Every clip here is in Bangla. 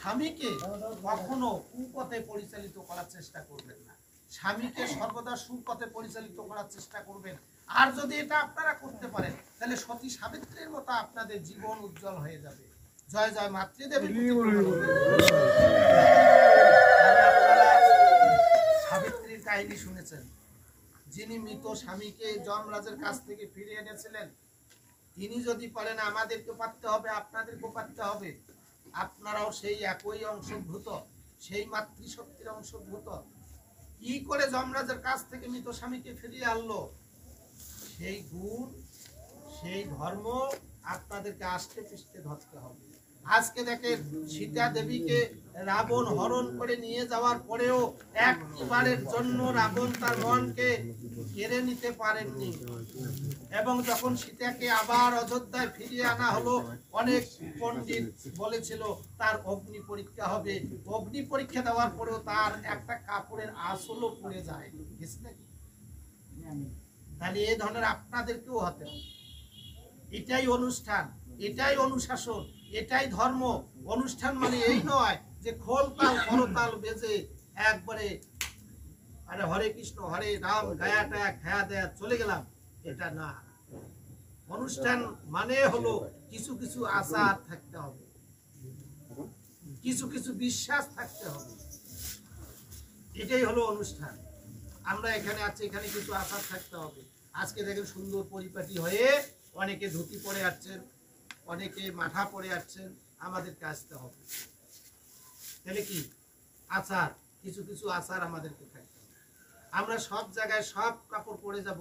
স্বামীকে কখনো কুপথে পরিচালিত করার চেষ্টা করবেন না, স্বামীকে সর্বদা সুপথে পরিচালিত করার চেষ্টা করবেন। আর যদি এটা আপনারা করতে পারেন তাহলে সতী সাবিত্রীর মতো আপনাদের জীবন উজ্জ্বল হয়ে যাবে। জয় জয় মাতৃদেবী। সাবিত্রীর কাহিনী শুনেছেন, যিনি মৃত স্বামীকে যমরাজের কাছ থেকে ফিরিয়ে এনেছিলেন, তিনি যদি পারেন আমাদেরকে পারতে হবে, আপনাদেরকেও পারতে হবে। আপনারাও সেই একই অংশভূত, সেই মাতৃশক্তির অংশভূত। কি করে যমরাজের কাছ থেকে মৃত স্বামীকে ফিরিয়ে আনলো, সেই গুণ, সেই ধর্ম আপনাদেরকে আস্তে পিষ্টে ধরতে হবে। আজকে দেখেন, সীতা দেবীকে রাবণ হরণ করে নিয়ে যাওয়ার পরেও একবারের জন্য রাবণ তার মনকে কেড়ে নিতে পারেননি। এবং যখন সীতাকে আবার অযোধ্যায় ফিরিয়ে আনা হলো, অনেক পণ্ডিত বলেছিল তার অগ্নি পরীক্ষা হবে। অগ্নি পরীক্ষা দেওয়ার পরেও তার একটা কাপড়ের আঁচলও পড়ে যায়। তাহলে এই ধরনের আপনাদেরকেও হতে হবে। এটাই অনুষ্ঠান, এটাই অনুশাসন, এটাই ধর্ম। অনুষ্ঠান মানে এই নয় যে খোল তাল করতাল বেজে একবারে আরে হরে কৃষ্ণ হরে রাম গায়াটা খায়া দেয়া চলে গেলাম, এটা না। অনুষ্ঠান মানে হলো কিছু কিছু আচার থাকতে হবে, কিছু কিছু বিশ্বাস থাকতে হবে, এটাই হলো অনুষ্ঠান। আমরা এখানে আছি, এখানে কিছু আচার থাকতে হবে। আজকে দেখেন সুন্দর পরিপাটি হয়ে অনেকে ধুতি পরে আসছেন, অনেকে মাথা পরে আসছেন, আমাদেরকে আসতে হবে। তাহলে কি আচার, কিছু কিছু আচার আমাদেরকে থাকতে হবে। আমরা সব জায়গায় সব কাপড় পরে যাব,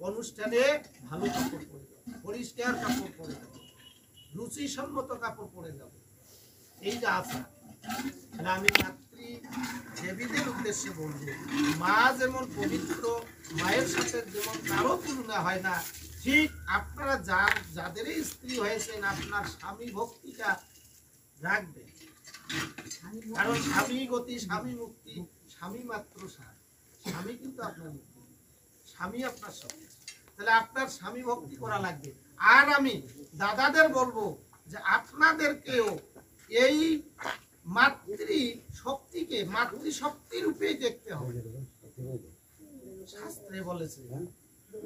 অনুষ্ঠানে ভালো কাপড় পরে যাব, পরিষ্কার কাপড় পরে যাব, রুচিসম্মত কাপড় পরে যাব, এই যে আচার। আমি মাতৃ দেবীদের উদ্দেশ্যে বলবো, মা যেমন পবিত্র, মায়ের সাথে যেমন কারো তুলনা হয় না, ঠিক আপনারা যাদেরই স্ত্রী হয়েছেন আপনার স্বামী ভক্তিটা রাখবেন। কারণ স্বামী গতি, স্বামী মুক্তি, স্বামী মাত্র সার। স্বামী কিন্তু আপনার মুক্তি, স্বামী আপনার সব। তাহলে আপনার স্বামী ভক্তি করা লাগবে। আর আমি দাদাদের বলবো যে আপনাদেরকেও এই মাতৃ শক্তিকে মাতৃশক্তি রূপে দেখতে হবে। শাস্ত্রে বলেছে,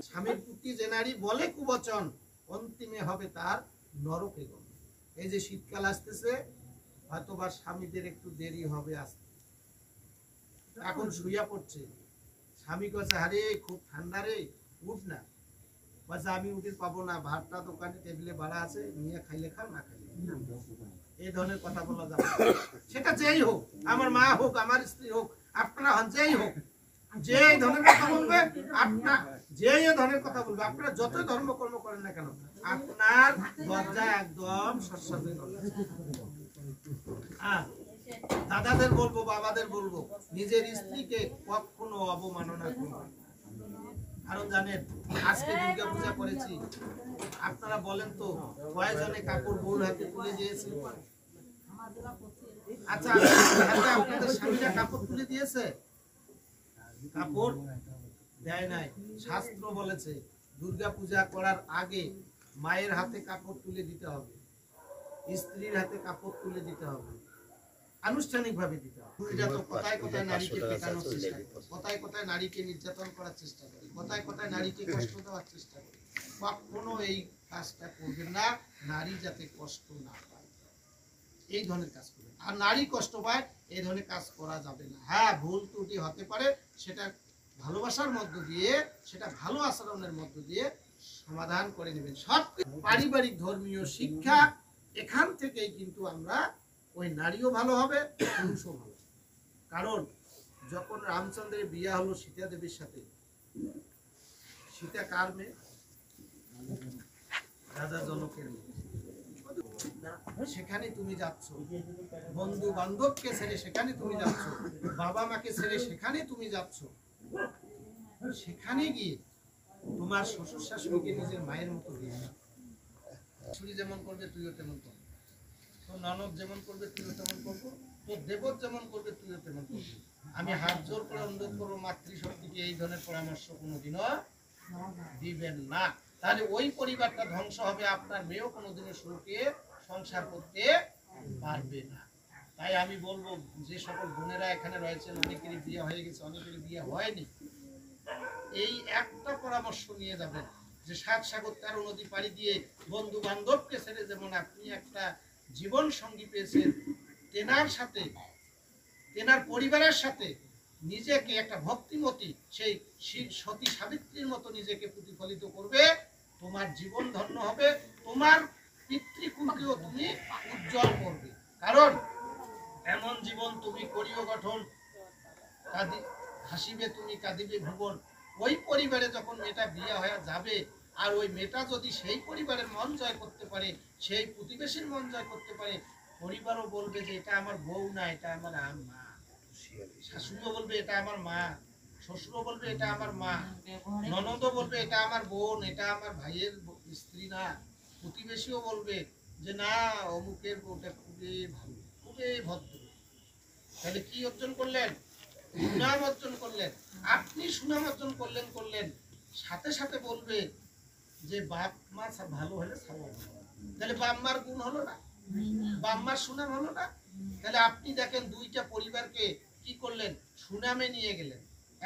স্বামীর প্রতি যে নারী বলে কুবচন, অন্তিমে হবে তার নরকে গমন। এই যে শীতকাল আসতেছে, হয়তোবা স্বামীদের একটু দেরি হবে আসতে। এখন শুইয়া পড়ছে, স্বামী কাছে আরে খুব ঠান্ডা রে, উঠ না। বলছে আমি উঠে পাবো না, ভাতটা দোকানে টেবিলে বাড়া আছে, নিয়ে খাইলে খাও না খাইলে। এই ধরনের কথা বলা যাবে। সেটা যেই হোক, আমার মা হোক, আমার স্ত্রী হোক, আপনারা হন যেই হোক, যে এই ধরনের কথা বলবে, আপনার যে এই ধরনের কথা বলবে, আপনারা যত ধর্মকর্ম করেন না কেন, আপনার দরজা একদম সৎসাধে। দাদাদের বলবো, বাবাদের বলবো, নিজের স্ত্রীকে কখনো অবমাননা করবেন। কারণ জানেন, আজকে দুর্গা পূজা করেছি, আপনারা বলেন তো কয়জনে কাপড় বউর হাতে তুলে দিয়েছে? আচ্ছা, আপনাদের স্বামীরা কাপড় তুলে দিয়েছে? কাপড় দেয় নাই। শাস্ত্র বলেছে দুর্গা পূজা করার আগে মায়ের হাতে কাপড় তুলে দিতে হবে, স্ত্রীর হাতে কাপড় তুলে দিতে হবে, আনুষ্ঠানিক ভাবে দিতে হবে। এটা তো কথায় কথায় নারীকে পেটানোর চেষ্টা করে, কথায় কথায় নারীকে নির্যাতন করার চেষ্টা করে, কথায় কথায় নারীকে কষ্ট দেওয়ার চেষ্টা করে। কখনো এই কাজটা করবেন না, নারী যাতে কষ্ট না পায় এই ধরনের কাজ করবেন। আর নারী কষ্ট পায় এই ধরনের কাজ করা যাবে না। হ্যাঁ, ভুল ত্রুটি হতে পারে, সেটা ভালোবাসার মধ্য দিয়ে, সেটা ভালো আচরণের মধ্য দিয়ে সমাধান করে নেবেন। সব পারিবারিক ধর্মীয় শিক্ষা এখান থেকেই কিন্তু আমরা ওই নারীও ভালো হবে, পুরুষও ভালো। কারণ যখন রামচন্দ্রের বিয়ে হলো সীতা দেবীর সাথে, সীতা কার মেয়ে? রাজা জনকের মেয়ে। সেখানে তুমি যাচ্ছ, বন্ধু বান্ধবকে ছেড়ে সেখানে তুমি যাচ্ছ, বাবা মাকে ছেড়ে সেখানে তুমি যাচ্ছ। সেখানে গিয়ে তোমার শ্বশুর শাশুড়িকে নিজের মায়ের মতো দিয়ে, শাশুড়ি যেমন করবে তুইও তেমন করবি, তোর ননদ যেমন করবে তুইও তেমন করবো, তোর দেবর যেমন করবে তুইও তেমন করবি। আমি হাত জোর করে অনুরোধ করবো, মাতৃশক্তিকে এই ধরনের পরামর্শ কোনোদিনও দিবেন না। তাহলে ওই পরিবারটা ধ্বংস হবে, আপনার মেয়েও কোনোদিনও সুখে সংসার করতে পারবে না। তাই আমি বলবো যে সকল বোনেরা এখানে রয়েছেন, অনেকেরই বিয়ে হয়ে গেছে, অনেকেরই বিয়ে হয়নি, এই একটা পরামর্শ নিয়ে যাবেন যে ৭ সাগর ১৩ নদী পাড়ি দিয়ে বন্ধু বান্ধবকে ছেড়ে যেমন আপনি একটা জীবন সঙ্গী পেয়েছেন, তেনার সাথে, তেনার পরিবারের সাথে নিজেকে একটা ভক্তিমতী সেই সতী সাবিত্রীর মতো নিজেকে প্রতিফলিত করবে, তোমার জীবন ধন্য হবে, তোমার পিতৃকুলকেও তুমি উজ্জ্বল করবে। কারণ এমন জীবন তুমি করিও গঠন, হাসিবে তুমি কাঁদিবে ভুবন। ওই পরিবারে যখন মেয়েটা বিয়ে হয়ে যাবে, আর ওই মেয়েটা যদি সেই পরিবারের মন জয় করতে পারে, সেই প্রতিবেশীর মন জয় করতে পারে, পরিবারও বলবে যে এটা আমার বউ না, এটা আমার মা। শাশুড়িও বলবে এটা আমার মা, শ্বশুরও বলবে এটা আমার মা, ননদও বলবে এটা আমার বোন, এটা আমার ভাইয়ের স্ত্রী না, প্রতিবেশীও বলবে যে না অমুকের বউটা খুবই ভালো, খুবই ভদ্র। তাহলে কি অর্জন করলেন? সুনাম অর্জন করলেন। আপনি সুনাম অর্জন করলেন, সাথে সাথে বলবে যে বাপ মা ভালো হলে সবাই ভালো। তাহলে বাপ মার গুণ হলো না, বাপ মার সুনাম হলো না। তাহলে আপনি দেখেন দুইটা পরিবারকে কি করলেন, সুনামে নিয়ে গেলেন।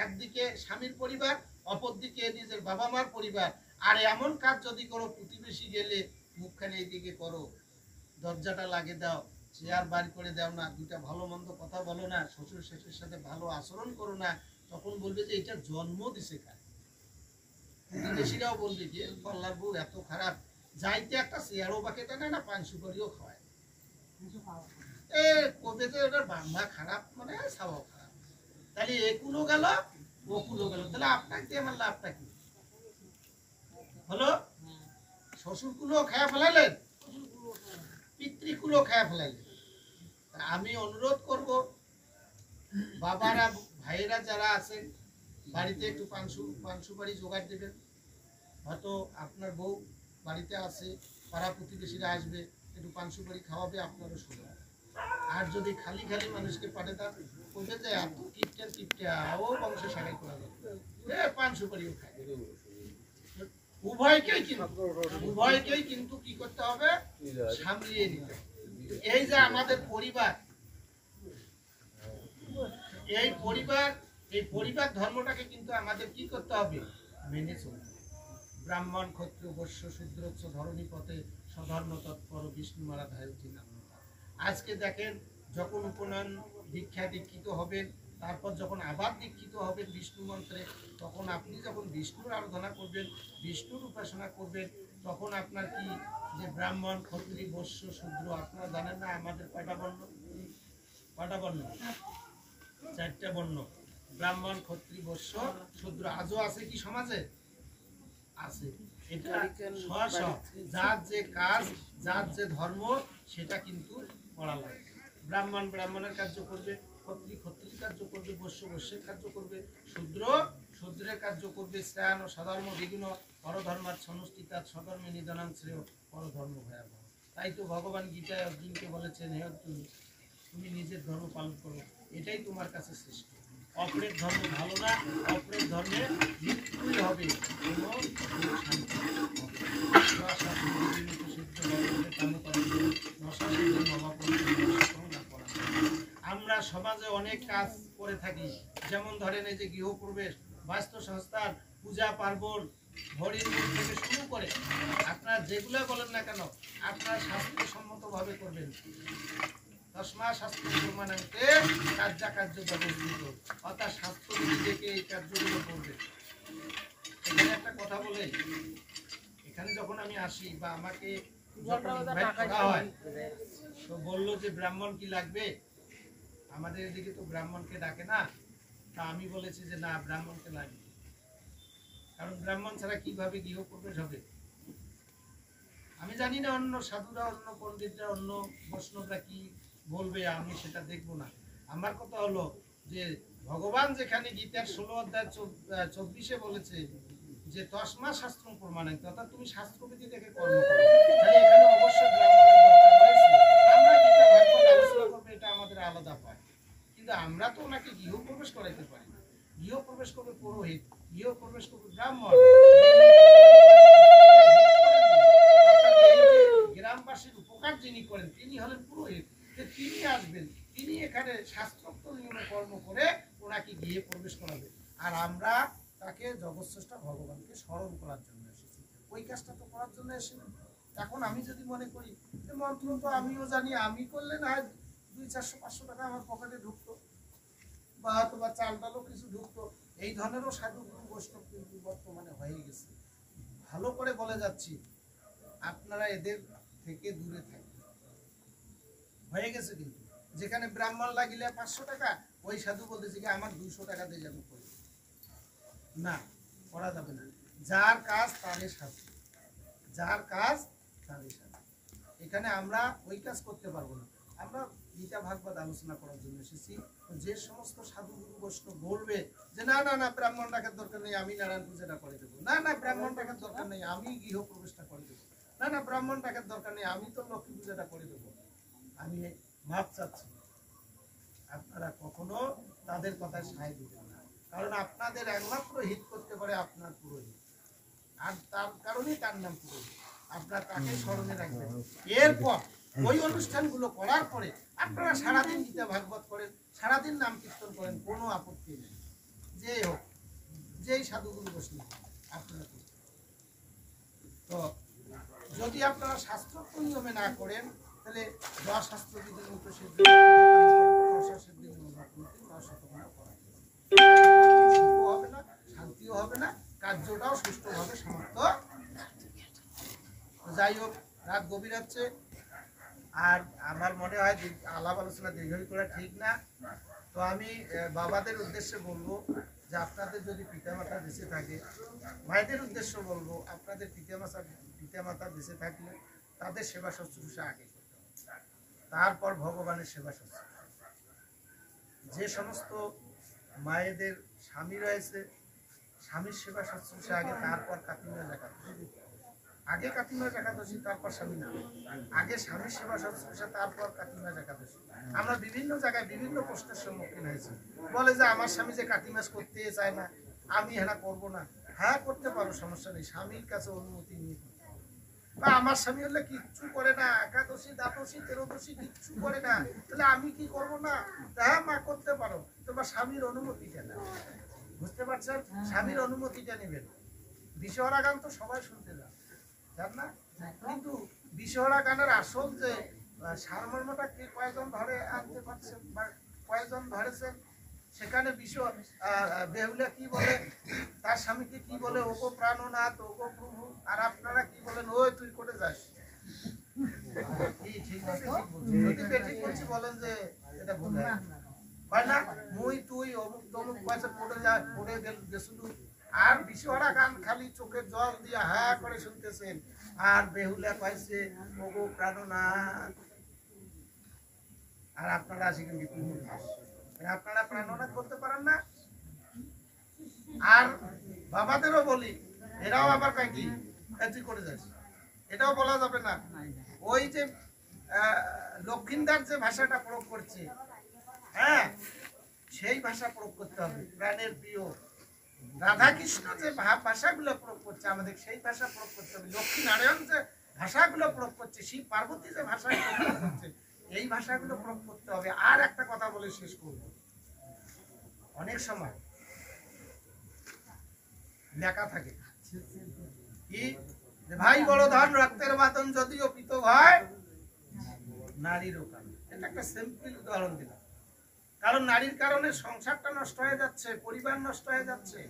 একদিকে স্বামীর পরিবার, অপরদিকে নিজের বাবা মার পরিবার। আর এমন কাজ যদি করো, প্রতিবেশী গেলে মুখখানে এইদিকে করো, দরজাটা লাগে দাও, চেয়ার বাড়ি করে দাও না, দুইটা ভালো মন্দ কথা বলো না, শ্বশুর শেষের সাথে ভালো আচরণ করো না, তখন বলবে যে এটা জন্ম দিছে কার। প্রতিবেশীরাও বলবে যে পাল্লার বউ এত খারাপ, যাইতে একটা চেয়ারও বাকেটা নেয় না, পান সুপারিও খাওয়ায়। এ কবে যে ওটার বাংলা খারাপ মানে স্বভাব খারাপ। তাহলে এ কুলো গেল, ও কুলো গেল, তাহলে আপনাকে দিয়ে আমার লাভটা কি হলো? শ্বশুর কুলো খায়া ফেলালেন, পিতৃকুলো খায়া ফেলাইলেন। আমি অনুরোধ করব বাবারা, ভাইয়েরা যারা আছেন, বাড়িতে একটু পান সুপারি জোগাড় দেবেন। হয়তো আপনার বউ বাড়িতে আছে, পাড়া প্রতিবেশীরা আসবে, একটু পান সুপারি খাওয়াবে, আপনারও শুনে। আর যদি খালি খালি মানুষকে পাঠাতাম, বলবে যে এত কিপটা ও বংশ সারাই করা যাবে, পান সুপারিও খায়। উভয়কেই কিন্তু কি করতে হবে, সামলিয়ে নিতে। এই যে আমাদের পরিবার, এই পরিবার ধর্মটাকে কিন্তু আমাদের কি করতে হবে, মেনে চলতে। ব্রাহ্মণ ক্ষত্রিয় বৈশ্য শূদ্র ধরণী পথে স্বধর্ম তৎপর বিষ্ণু মারা ধায়। আজকে দেখেন, যখন উপনয়ন দীক্ষিত হবেন, তারপর যখন আবার দীক্ষিত হবেন বিষ্ণু মন্ত্রে, তখন আপনি যখন বিষ্ণুর আরাধনা করবেন, বিষ্ণুর উপাসনা করবেন, তখন আপনার কি যে ব্রাহ্মণ ক্ষত্রিয় বৈশ্য শূদ্র, আপনারা জানেন না আমাদের কয়টা বর্ণ? 4টা বর্ণ, ব্রাহ্মণ ক্ষত্রিয় বৈশ্য শূদ্র। আজও আছে কি সমাজে? আছে। এটা যার যে কাজ, যার যে ধর্ম, সেটা কিন্তু করা লাগে। ব্রাহ্মণ ব্রাহ্মণের কার্য করবে, ক্ষত্রিয় ক্ষত্রিয় কার্য করবে, বৈশ্য বৈশ্যের কার্য করবে, শূদ্র শূদ্রের কার্য করবে। শ্রেয়ান ও স্বধর্ম বিঘ্ন পরধর্মার সমষ্টিতা স্বধর্মে নিধনাং শ্রেয় পরধর্ম ভয়াবহ। তাই তো ভগবান গীতায় অর্জুনকে বলেছেন, হে অর্জুন, তুমি নিজের ধর্ম পালন করো, এটাই তোমার কাছে শ্রেষ্ঠ। অপরের ধর্ম ভালো না, অপরের ধর্মে মৃত্যুই হবে, কোনো শান্তি আমরা সমাজে অনেক কাজ করে থাকি, যেমন ধরেন এই যে গৃহপ্রবেশ, বাস্তু সংস্থান, পূজা পার্বণ, হরিণ থেকে শুরু করে আপনারা যেগুলো বলেন না কেন, আপনারা শাস্ত্রসম্মত ভাবে করবেন। তসমা শাস্ত্র প্রমাণান্তে কার্যাকার্য ব্যবস্থিত, অর্থাৎ শাস্ত্র নিজেকে এই কার্যগুলো করবে। এখানে একটা কথা বলে, এখানে যখন আমি আসি বা আমাকে হয়, তো বললো যে ব্রাহ্মণ কি লাগবে, আমাদের এদিকে তো ব্রাহ্মণকে ডাকে না। তা আমি বলেছি যে না, ব্রাহ্মণকে লাগবে, কারণ ব্রাহ্মণ ছাড়া কিভাবে গৃহপ্রবেশ হবে। আমি জানি না অন্য সাধুরা, অন্য পণ্ডিতরা, অন্য বৈষ্ণবরা কি বলবে, আমি সেটা দেখবো না। আমার কথা হলো যে ভগবান যেখানে গীতার 16 অধ্যায় 24-এ বলেছে যে তসমা শাস্ত্র প্রমাণিত, অর্থাৎ তুমি শাস্ত্রবিধি দেখে কর্ম করো, তাহলে এখানে অবশ্যই ব্রাহ্মণের দরকার রয়েছে। আমরা গীতা ভাগবত আলোচনা করবো, এটা আমাদের আলাদা পায়, কিন্তু আমরা তো ওনাকে গৃহপ্রবেশ করাইতে পারি না। গৃহপ্রবেশ করবে পুরোহিত, গৃহপ্রবেশ করবে ব্রাহ্মণ। গ্রামবাসীর উপকার যিনি করেন তিনি হলেন পুরোহিত। যে তিনি আসবেন, তিনি এখানে শাস্ত্রোক্ত নিয়মে কর্ম করে ওনাকে গিয়ে প্রবেশ করাবেন। আর আমরা তাকে জগৎস্রষ্টা ভগবানকে স্মরণ করার জন্য এসেছি, ওই কাজটা তো করার জন্য এসেছি। এখন আমি যদি মনে করি যে মন্ত্র তো আমিও জানি, আমি করলে না 200-400-500 টাকা আমার পকেটে ঢুকতো, বা হয়তো বা চাল ডালও কিছু ঢুকতো, এই ধরনেরও সাধু গুরু বৈষ্ণব কিন্তু বর্তমানে হয়ে গেছে। ভালো করে বলে যাচ্ছি, আপনারা এদের থেকে দূরে থাকবেন। হয়ে গেছে কিন্তু, যেখানে ব্রাহ্মণ লাগিলে 500 টাকা, ওই সাধু বলতেছে কি আমার 200 টাকা দিয়ে যাবো, না, করা যাবে না। যার কাজ তারই সাথে, যার কাজ তারই সাথে। এখানে আমরা ওই কাজ করতে পারবো না। আমরা গীতা ভাগবত আলোচনা করার জন্য এসেছি। যে সমস্ত সাধু গুরু বৈষ্ণব বলবে যে না না না ব্রাহ্মণ ডাকার দরকার নেই, আমি নারায়ণ পূজাটা করে দেবো, না না ব্রাহ্মণ ডাকার দরকার নেই, আমি গৃহ প্রবেশটা করে দেবো, না না ব্রাহ্মণ ডাকার দরকার নেই, আমি তো লক্ষ্মী পূজাটা করে দেবো, আমি মাপ চাচ্ছি, আপনারা কখনো তাদের কথায় সায় দিবেন না। কারণ আপনাদের একমাত্র হিত করতে পারে আপনার পুরোহিত, আর তার কারণেই তার নাম পুরোহিত। আপনারা তাকে স্মরণে রাখবেন। এরপর ওই অনুষ্ঠানগুলো করার পরে আপনারা সারাদিন গীতা ভাগবত করেন, সারাদিন নাম কীর্তন করেন, কোনো আপত্তি নেই। যেই হোক, যেই সাধুগুরু বৈষ্ণব আপনারা করতে। তো যদি আপনারা শাস্ত্রোক্ত নিয়মে না করেন, তাহলে শাস্ত্র বিধি মতো সিদ্ধি হবে না, শান্তিও হবে না, কার্যটাও সুষ্ঠুভাবে সমাপ্ত। যাই হোক, রাত গভীর হচ্ছে, আর আমার মনে হয় আলাপ আলোচনা দীর্ঘই করা ঠিক না। তো আমি বাবাদের উদ্দেশ্যে বলবো যে আপনাদের যদি পিতামাতা বেঁচে থাকে, মায়েদের উদ্দেশ্য বলবো আপনাদের পিতামাতা বেঁচে থাকলে তাদের সেবা শুশ্রূষা আগে করতে হবে, তারপর ভগবানের সেবা শুশ্রূষা। যে সমস্ত মায়েদের স্বামী রয়েছে, স্বামীর সেবা শুশ্রূষা আগে, তারপর কাতিমাস একাদশী, আগে কাতিমাস একাদশী তারপর স্বামী না, আগে স্বামীর সেবা শুশ্রূষা তারপর কাতিমাস একাদশী। আমরা বিভিন্ন জায়গায় বিভিন্ন প্রশ্নের সম্মুখীন হয়েছি, বলে যে আমার স্বামী যে কাতিমাস করতে চায় না, আমি হ্যাঁ করবো না। হ্যাঁ করতে পারো, সমস্যা নেই, স্বামীর কাছে অনুমতি নিয়ে। বা আমার স্বামী হলে কিচ্ছু করে না, একাদশী দ্বাদশী তেরোদশী কিচ্ছু করে না, তাহলে আমি কি করবো না? হ্যাঁ মা করতে পারো, তোমার স্বামীর অনুমতিটা না। বুঝতে পারছেন? স্বামীর অনুমতিটা নেবেন। বিশ্বহরা গান তো সবাই শুনতে যান না, কিন্তু বিশ্বহরা গানের আসল যে সারমর্মটা কে কয়েকজন ধরে আনতে পারছেন বা কয়েকজন ধরেছেন, সেখানে বেহুলা কি বলে, তার স্বামীকে কি বলে, ওগো প্রাণনাথ, ওগো প্রভু, আর আপনারা কি বলেন, ওই তুই করে যাস। যদি বেঠিক বলছি বলেন যে এটা ভুল হয় না, মুই তুই অমুক তমুক পয়সা পড়ে গেছিল। আর বিশ্বহারা গান খালি চোখের জল দিয়ে হ্যাঁ করে শুনতেছেন, আর বেহুলা কয়েছে ওগো প্রাণনাথ, আর আপনারা আসেন আপনারা প্রাণনাথ করতে পারেন না। আর বাবাদেরও বলি, এরাও আবার কি তুই করে যাস, এটাও বলা যাবে না। ওই যে লক্ষিন্দার যে ভাষাটা প্রয়োগ করছে, হ্যাঁ সেই ভাষা প্রয়োগ করতে হবে। প্রাণের প্রিয় রাধাকৃষ্ণ যে ভাষাগুলো প্রয়োগ করছে, আমাদের সেই ভাষা প্রয়োগ করতে হবে। লক্ষ্মী নারায়ণ যে ভাষাগুলো প্রয়োগ করছে, শিব পার্বতী যে ভাষাগুলো প্রয়োগ করছে, এই ভাষাগুলো প্রয়োগ করতে হবে। আর একটা কথা বলে শেষ করব, অনেক সময় লেখা থাকে কি, ভাই বড় ধন রক্তের বাতন যদিও পিত হয় নারীরও কারণ। এটা একটা সিম্পল উদাহরণ দিলাম, কারণ নারীর কারণে সংসারটা নষ্ট হয়ে যাচ্ছে, পরিবার নষ্ট হয়ে যাচ্ছে।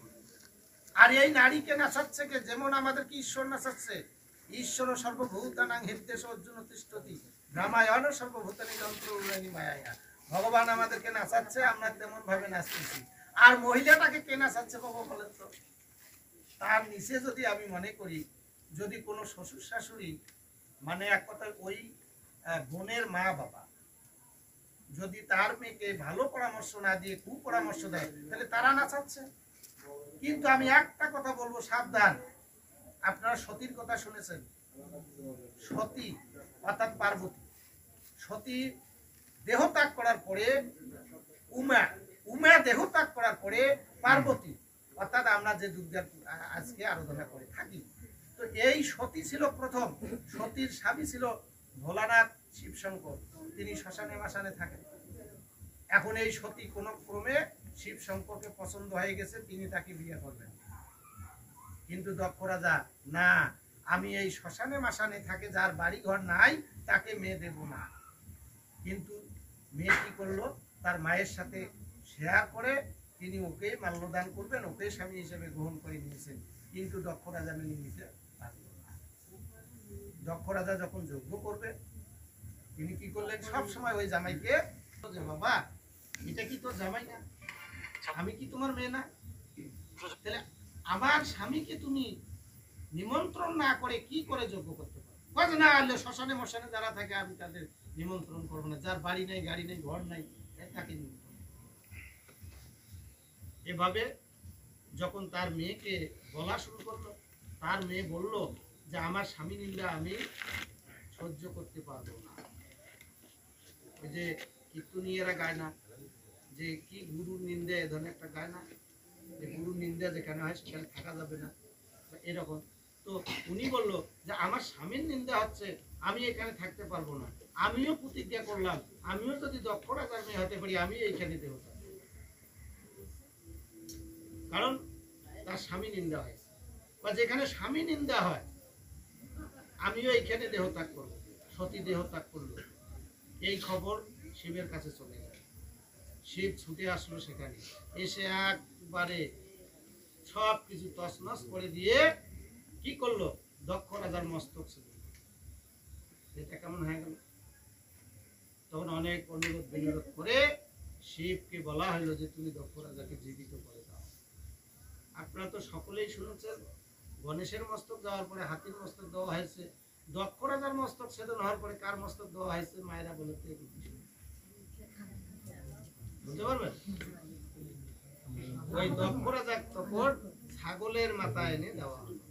আর এই নারীকে নাচাচ্ছে কে? যেমন আমাদেরকে ঈশ্বর নাচাচ্ছে, ঈশ্বর সর্বভূতানাং হৃদ্দেশ অর্জুন তিষ্ঠতি রামায়ণ সর্বভূতানি যন্ত্রী মায়া। ভগবান আমাদেরকে নাচাচ্ছে, আমরা তেমন ভাবে নাচতেছি। আর মহিলাটাকে কে নাচাচ্ছে বাবা বলেন তো? তার নিচে যদি আমি মনে করি, যদি কোনো শ্বশুর শাশুড়ি, মানে এক কথা ওই বোনের মা বাবা যদি তার মেয়েকে ভালো পরামর্শ না দিয়ে কুপরামর্শ দেয়, তাহলে তারা নাচাচ্ছে। কিন্তু আমি একটা কথা বলবো, সাবধান। আপনারা সতীর কথা শুনেছেন, সতী অর্থাৎ পার্বতী, সতী দেহত্যাগ করার পরে উমা দেহত্যাগ করার পরে পার্বতী, অর্থাৎ আমরা যে দুর্গার আজকে আরাধনা করে থাকি, তো এই সতী ছিল প্রথম। সতীর স্বামী ছিল ভোলানাথ শিবশঙ্কর, তিনি শ্মশানে মাসানে থাকেন। এখন এই সতী কোনো ক্রমে শিব সম্পর্কে পছন্দ হয়ে গেছে, তিনি তাকে বিয়ে করবেন। কিন্তু দক্ষ রাজা, না, আমি এই শ্মশানে মাসানে থাকে যার বাড়ি ঘর নাই তাকে মেয়ে দেব না। কিন্তু মেয়ে কি করলো, তার মায়ের সাথে শেয়ার করে তিনি ওকে মাল্যদান করবেন, ওকে স্বামী হিসেবে গ্রহণ করে নিয়েছেন। কিন্তু দক্ষ রাজা মেনে নিতে পারল না। দক্ষ রাজা যখন যজ্ঞ করবে, তিনি কি করলেন, সব সময় ওই জামাইকে, যে বাবা এটা কি তোর জামাই না, আমি কি তোমার মেয়ে না, তাহলে আমার স্বামীকে তুমি নিমন্ত্রণ না করে কি করে যজ্ঞ করতে পারো? বলে না, শ্মশানে মশানে যারা থাকে আমি তাদের নিমন্ত্রণ করবো না, যার বাড়ি নেই, গাড়ি নেই, ঘর নাই, তাকে নিমন্ত্রণ। এভাবে যখন তার মেয়েকে বলা শুরু করলো, তার মেয়ে বলল যে আমার স্বামী নিন্দা আমি সহ্য করতে পারবো না। ওই যে কীর্তনীয়রা গায় না যে কি গুরুর নিন্দা, এ ধরনের একটা গায় না, যে গুরুর নিন্দা যেখানে হয় সেখানে থাকা যাবে না, এরকম। তো উনি বলল যে আমার স্বামীর নিন্দা হচ্ছে, আমি এখানে থাকতে পারবো না। আমিও প্রতিজ্ঞা করলাম, আমিও যদি দক্ষ রাজার মেয়ে হতে পারি আমি এইখানে দেহ থাকবো, কারণ তার স্বামী নিন্দা হয়, বা যেখানে স্বামী নিন্দা হয় আমিও এইখানে দেহ ত্যাগ করবো। সতী দেহ ত্যাগ করলো। এই খবর শিবের কাছে চলে গেল। শিব ছুটে আসলো সেখানে, এসে একবারে সব কিছু তছনছ করে দিয়ে কি করলো, দক্ষ রাজার মস্তক ছিল। এটা কেমন হয়ে গেল? তখন অনেক অনুরোধ বিনোরোধ করে শিবকে বলা হলো যে তুমি দক্ষ রাজাকে জীবিত করে দাও। আপনারা তো সকলেই শুনেছেন, গণেশের মস্তক দেওয়ার পরে হাতির মস্তক দেওয়া হয়েছে, দক্ষ রাজার মস্তক ছেদন হওয়ার পরে কার মস্তক দেওয়া হয়েছে? মায়েরা বলে তো বুঝতে পারবেন? ওই দক্ষ রাজার তখন ছাগলের মাথা এনে দেওয়া হলো।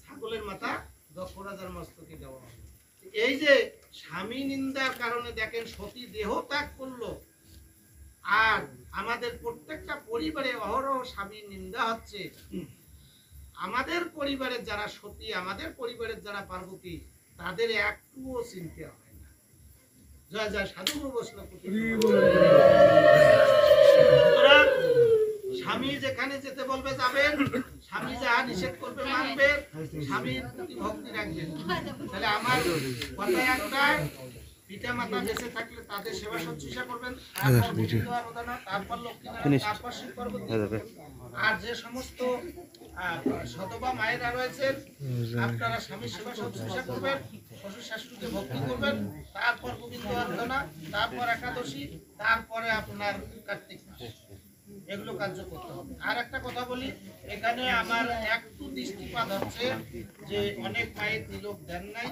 ছাগলের মাথা দক্ষ রাজার মস্তকে দেওয়া হলো। এই যে স্বামী নিন্দার কারণে দেখেন সতী দেহ ত্যাগ করলো, আর আমাদের প্রত্যেকটা পরিবারে অহরহ স্বামীর নিন্দা হচ্ছে। আমাদের পরিবারের যারা সতী, আমাদের পরিবারের যারা পার্বতী, তাদের একটুও চিন্তা হয় না। জয় জয় সাধুগুরু বৈষ্ণব। স্বামী যেখানে যেতে বলবে যাবেন, স্বামী যাহা নিষেধ করবে মানবেন, স্বামীর প্রতি ভক্তি রাখবেন। তাহলে আমার কথা একটাই, পিতা মাতা বেঁচে থাকলে তাদের সেবা শুশ্রূষা করবেন, তারপর লক্ষ্মী, তারপর শিব পার্বতী। আর যে সমস্ত সতবা মায়েরা রয়েছেন, আপনারা স্বামীর সেবা শুশ্রূষা করবেন, শ্বশুর শাশুড়িকে ভক্তি করবেন, তারপর গোবিন্দ আরাধনা, তারপর একাদশী, তারপরে আপনার কার্তিক মাস, এগুলো কার্য করতে হবে। আর একটা কথা বলি, এখানে আমার একটু দৃষ্টিপাত হচ্ছে যে অনেক মায়ের তিলক দেন নাই,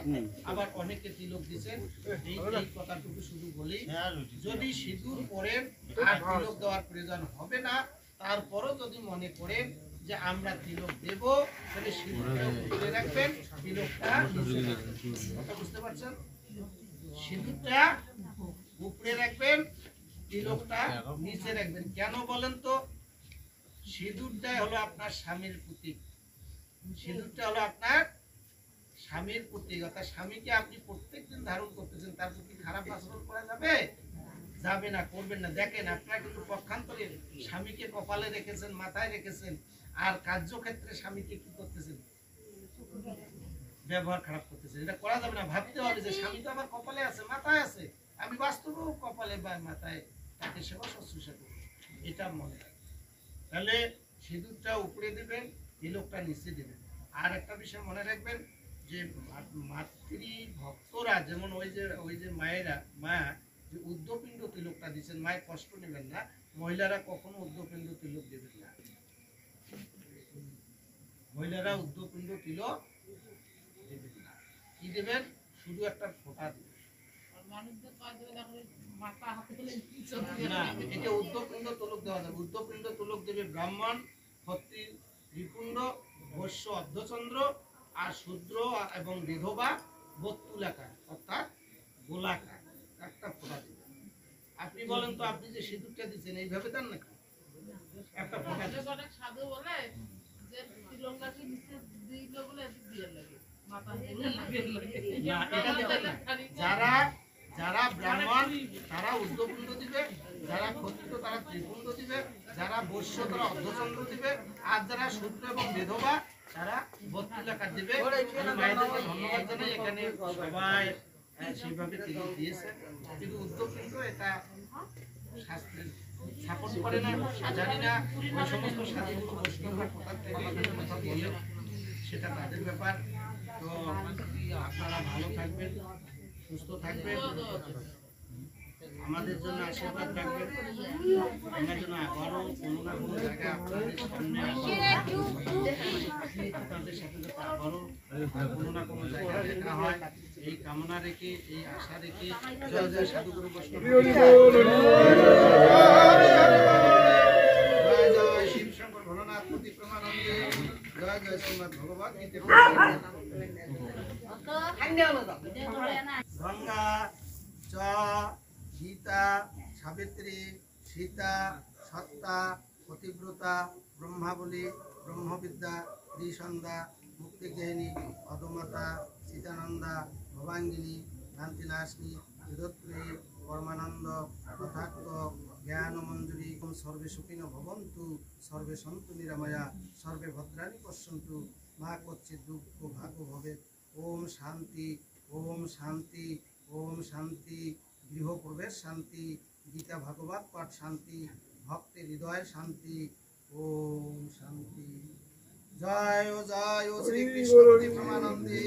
আবার অনেকে তিলক দিচ্ছেন। এই কথাটুকু শুধু বলি, যদি সিঁদুর পরেন আর তিলক দেওয়ার প্রয়োজন হবে না, তারপরও যদি মনে করেন যে আমরা তিলক দেব, তাহলে সিঁদুরটা উপরে রাখবেন, তিলকটা নিচে রাখবেন। কথা বুঝতে পারছেন? সিঁদুরটা উপরে রাখবেন, তিলকটা নিচে রাখবেন। কেন বলেন তো? সিঁদুরটা হলো আপনার স্বামীর প্রতীক, সিঁদুরটা হলো আপনার স্বামীর প্রতীক। অর্থাৎ স্বামীকে আপনি প্রত্যেকদিন ধারণ করতেছেন, তার প্রতি খারাপ আচরণ করা যাবে? যাবে না, করবেন না। দেখেন, আপনারা কিন্তু পক্ষান্তরে স্বামীকে কপালে রেখেছেন, মাথায় রেখেছেন, আর কার্যক্ষেত্রে স্বামীকে কি করতেছেন? ব্যবহার খারাপ করতেছেন। এটা করা যাবে না। ভাবতে হবে যে স্বামী তো আমার কপালে আছে, মাথায় আছে, আমি বাস্তবেও কপালে বা মাথায় তাকে সেবা শুশ্রূষা করব, এটা মনে রাখবেন। তাহলে সিঁদুরটা উপরে দেবেন, তিলকটা নিচে দেবেন। আর একটা বিষয় মনে রাখবেন যে মাতৃ ভক্তরা, যেমন ওই যে মায়েরা, মা যে উদ্ধপিণ্ড তিলকটা দিচ্ছেন, মায়ের কষ্ট নেবেন না, মহিলারা কখনো উদ্ধপিণ্ড তিলক দেবেন না। মহিলারা উদ্ধপিণ্ড তিলক দেবেন না। কি দেবেন? শুধু একটা ফোঁটা দেবেন। এটা উদ্ধপিণ্ড তিলক দেওয়া যাবে। উদ্ধপিণ্ড তিলক দেবে ব্রাহ্মণ, ক্ষত্রিয়, ত্রিপুণ্ড, বৈশ্য, অর্ধচন্দ্র, আর শূদ্র এবং বিধবা বত্তুলাকার, অর্থাৎ গোলাকার একটা ফোঁটা দেবেন। আপনি বলেন তো, আপনি যে সিঁদুরটা দিচ্ছেন এইভাবে দেন নাকি? একটা ফোঁটা সাধু বলে যে তিলকটাকে নিচে দিল বলে দিয়ে লাগে। না, এটা দেবেন না। যারা যারা ব্রাহ্মণ তারা ঊর্ধ্বপুণ্ড দিবে, যারা ক্ষত্রিয় তারা ত্রিপুণ্ড দিবে, যারা বৈশ্য তারা অর্ধচন্দ্র দিবে, আর যারা শূদ্র এবং বিধবা তারা 32 টাকা দিবে। আমি মায়েদেরকে ধন্যবাদ জানাই, এখানে সবাই সেইভাবে তিনি দিয়েছেন। কিন্তু ঊর্ধ্বপুণ্ড এটা শাস্ত্রের স্থাপন করে না, জানি না ওই সমস্ত সাধুগুরু বৈষ্ণবের কথা থেকে কথা বলে, সেটা তাদের ব্যাপার। তো আপনারা ভালো থাকবেন, সুস্থ থাকবেন, আমাদের জন্য আশীর্বাদ রাখবেন। আমরা যেন আবারও কোনো না কোনো জায়গায় আপনাদের সামনে আপনাদের সাথে যাতে আবারও কোনো না কোনো জায়গায় দেখা হয়, এই কামনা রেখে, এই আশা রেখে জয় জয় সাধুগুরু বৈষ্ণব, জয় জয় শিব শঙ্কর ভোলানাথ পতি প্রমানন্দে, জয় জয় শ্রীমদ ভগবত গীতা। গঙ্গা চ গীতা সাবিত্রী সীতা সত্তা পতিব্রতা ব্রহ্মাবলী ব্রহ্মবিদ্যা ত্রিসন্ধ্যা মুক্তিজ্ঞানী অদমতা সীতানন্দা ভবাঙ্গিনী কান্তিনাশিনী বিদত্রয়ী পরমানন্দ তথার্থ জ্ঞানমঞ্জুরি সর্বে সুখিনো ভবন্তু সর্বে সন্তু নিরাময়া সর্বে ভদ্রাণি পশ্যন্তু মা কচ্চিৎ দুঃখ ভাগ ভবেৎ। ওম শান্তি, ওম শান্তি, ওম শান্তি। গৃহপ্রবেশ শান্তি, গীতা ভাগবত পাঠ শান্তি, ভক্তের হৃদয় শান্তি। ওম শান্তি। জয় ও শ্রীকৃষ্ণ প্রমানন্দে।